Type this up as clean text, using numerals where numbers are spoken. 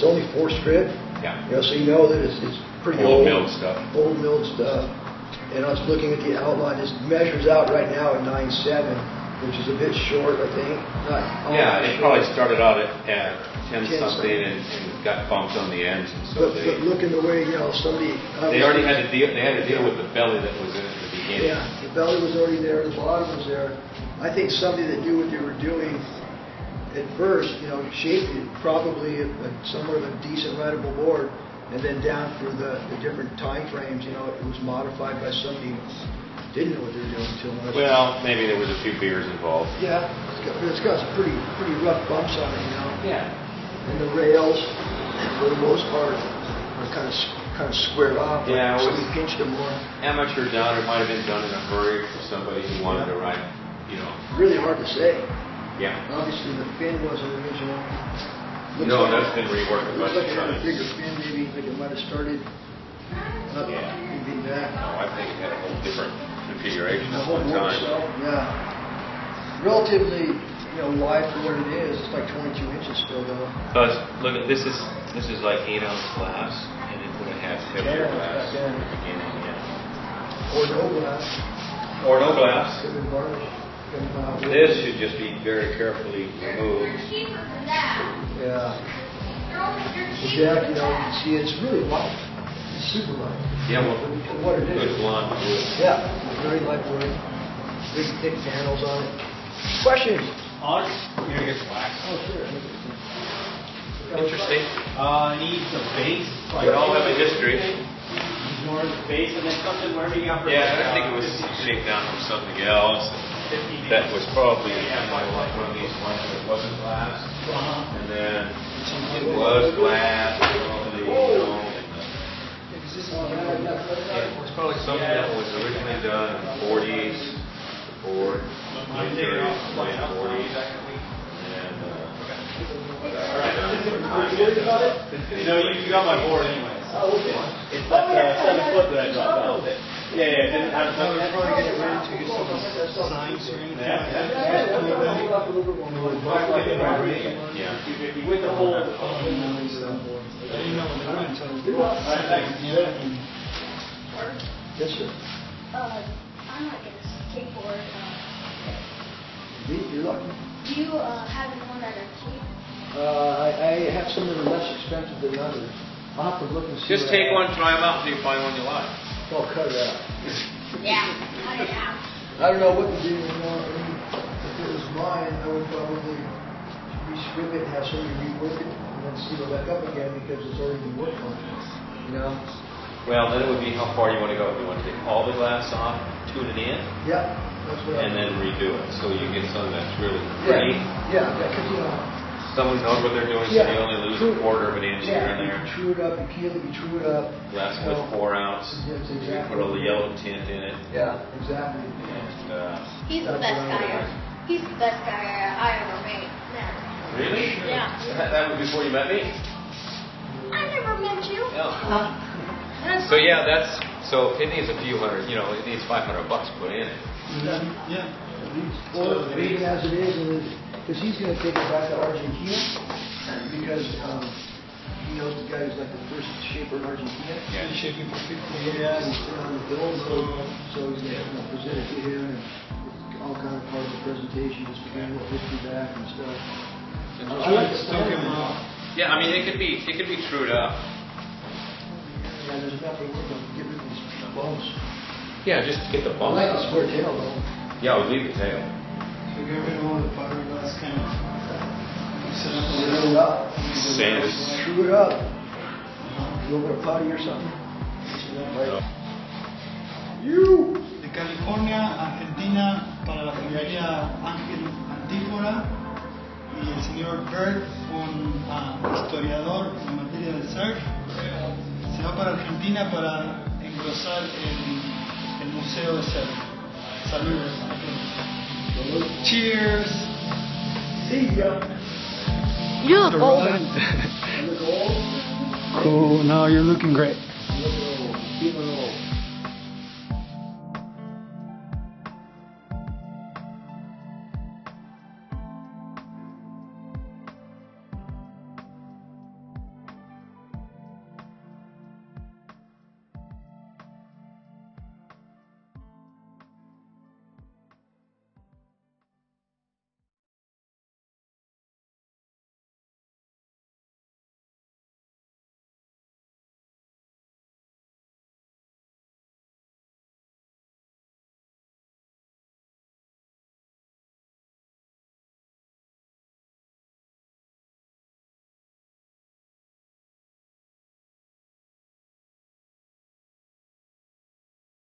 It's only 4-strip. Yeah. So you know that it's pretty old milled stuff. Old milled stuff. And I was looking at the outline. It measures out right now at 9.7, which is a bit short, I think. Yeah, it probably started out at 10 something and got bumped on the ends, and so but looking the way somebody. They already had to deal. They had to deal with the belly that was in it at the beginning. Yeah, the belly was already there. The bottom was there. I think somebody that knew what they were doing at first, shaped it probably somewhat of a decent rideable board. And then down through the different time frames, it was modified by somebody who didn't know what they were doing until much. Well, maybe there was a few beers involved. Yeah, it's got some pretty rough bumps on it, Yeah. And the rails, for the most part, are kind of squared off. Yeah, so we pinched them more. Amateur done. It might have been done in a hurry for somebody who wanted to ride. Really hard to say. Yeah. Obviously, the fin wasn't original. That's been reworked a bunch of times. times. A bigger fin, maybe like it might have started. Maybe that. No, I think it had a whole different configuration at one time. Yeah. Relatively, wide for what it is. It's like 22 inches still, though. But look at this is like 8-ounce glass, and it would have had heavier glass at the beginning. Yeah. Or no glass. Or no glass. Could have been varnished. This should just be very carefully removed. Yeah. The deck, you can see it's really light. It's super light. Yeah, well, what it is. Good blonde wood. Yeah, very light wood. Big, thick panels on it. Questions? You're gonna get wax. Oh, sure. Interesting. Needs a base. We all have a history. More base and then something wherever you got. Yeah, I think it was shaped down from something else. That was probably like one of these ones that wasn't glass, and then it was glass. It was probably something that was originally done in the 40s, Ford, late 30s, late 40s, and you got my board anyway. Oh, okay. It's that 7 foot that I dropped out. Yeah, it didn't have something. We're probably getting ready to get some signs or anything. Yeah. yeah. With the whole. I didn't know what they were until. Yes, sir. I'm like a skateboard. You're lucky. Do you have anyone that are cheap? I have some that are less expensive than others. I'll have to look and see. Just take one, try them out until you find one you like. I'll cut it out. Yeah, cut it out. I don't know what to do. If it was mine, I would probably restrip it and have somebody rework it and then seal it back up again because it's already been worked on. Well, then it would be how far you want to go. You want to take all the glass off, tune it in, Yeah, that's what. and then redo it, so you get something that's really pretty. Yeah, because Someone knows what they're doing, so you only lose a quarter of an inch here and there. You true it up, you peel it, you true it up. Glass with 4 ounce. Yes, You exactly. put a yellow tint in it. Yeah, exactly. And, He's the best guy. He's the best guy I ever made. really? Yeah. That was before you met me? I never met you. Yeah. So yeah, so it needs a few hundred. It needs $500 put in it. Yeah. Well, even as it is, because he's going to take it back to Argentina, because he knows the guy who's like the first shaper in Argentina. Yeah. He's shaping for 50 years and put on the film, so he's going to present it to him, and it's all kind of part of the presentation, just to bring the history back and stuff. Yeah, I mean it could be trued up. Yeah, there's nothing we're going to give it these bumps. Yeah, just get the I bump. like the square tail though. Yeah, I would leave the tail. So get rid of all the fiberglass kind of. Set up a Screw it little. up. Sand it. Screw it up. You over a potty or something? You! De California, Argentina, para la familia Antifora y el señor Bird, un historiador en materia de surf, se va para Argentina para engrosar el museo de surf. Saludos. Cheers. See ya. You look older. I look old. Cool. No, you're looking great.